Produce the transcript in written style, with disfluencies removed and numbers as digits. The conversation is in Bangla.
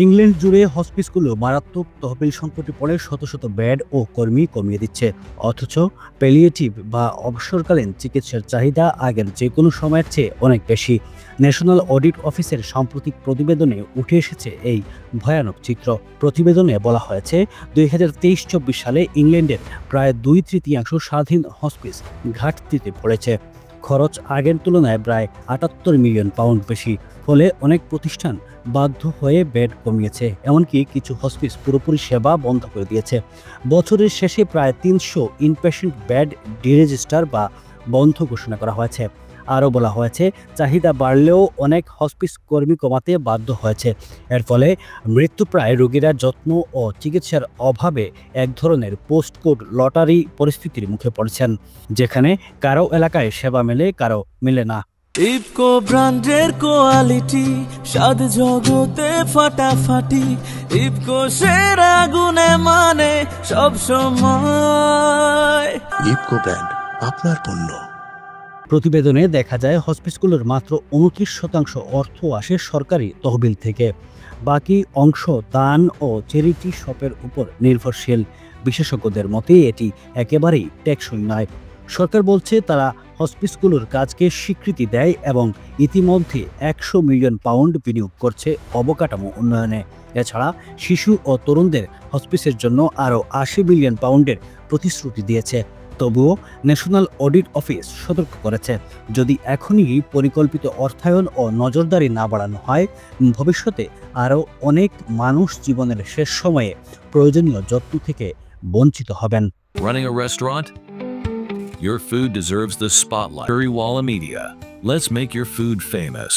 ইংল্যান্ড জুড়ে হসপিসগুলো মারাত্মক তহবিল সংকটে পড়ে শত শত বেড ও কর্মী কমিয়ে দিচ্ছে। অথচ প্যালিয়েটিভ বা অবসরকালীন চিকিৎসার চাহিদা আগের যে কোনো সময়ের চেয়ে অনেক বেশি। ন্যাশনাল অডিট অফিসের সাম্প্রতিক প্রতিবেদনে উঠে এসেছে এই ভয়ানক চিত্র। প্রতিবেদনে বলা হয়েছে 2023-24 সালে ইংল্যান্ডের প্রায় 2/3 স্বাধীন হসপিস ঘাটতিতে পড়েছে। খরচ আগের তুলনায় প্রায় 78 মিলিয়ন পাউন্ড বেশি। ফলে অনেক প্রতিষ্ঠান বাধ্য হয়ে বেড কমিয়েছে, এমনকি কিছু হসপিস পুরোপুরি সেবা বন্ধ করে দিয়েছে। বছরের শেষে প্রায় 300 ইনপেশেন্ট বেড ডিরেজিস্টার বা বন্ধ ঘোষণা করা হয়েছে। আরও বলা হয়েছে, চাহিদা বাড়লেও অনেক হসপিস কর্মী কমাতে বাধ্য হয়েছে। এর ফলে মৃত্যুপ্রায় রোগীরা যত্ন ও চিকিৎসার অভাবে এক ধরনের পোস্টকোড লটারি পরিস্থিতির মুখে পড়েছেন, যেখানে কারো এলাকায় সেবা মেলে, কারো মেলে না। ইফকো ব্র্যান্ডের কোয়ালিটি, স্বাদ জগতে ফাটাফাটি। ইফকো সেরা গুণে মানে সব সময়। ইফকো ব্র্যান্ড, আপনার পণ্য। প্রতিবেদনে দেখা যায় হসপিসগুলোর মাত্র 29% অর্থ আসে সরকারি তহবিল থেকে। বাকি অংশ দান ও চ্যারিটি শপের উপর নির্ভরশীল। বিশেষজ্ঞদের মতে এটি একেবারেই টেকসই নয়। সরকার বলছে তারা হসপিসগুলোর কাজকে স্বীকৃতি দেয় এবং ইতিমধ্যে 100 মিলিয়ন পাউন্ড বিনিয়োগ করছে অবকাঠামো উন্নয়নে। এছাড়া শিশু ও তরুণদের হসপিসের জন্য আরও 80 মিলিয়ন পাউন্ডের প্রতিশ্রুতি দিয়েছে। তবুও ন্যাশনাল অডিট অফিস সতর্ক করেছে, যদি এখনই পরিকল্পিত অর্থায়ন ও নজরদারি না বাড়ানো হয়, ভবিষ্যতে আরও অনেক মানুষ জীবনের শেষ সময়ে প্রয়োজনীয় যত্ন থেকে বঞ্চিত হবেন। Running a restaurant? Your food deserves the spotlight. Currywalla Media. Let's make your food famous.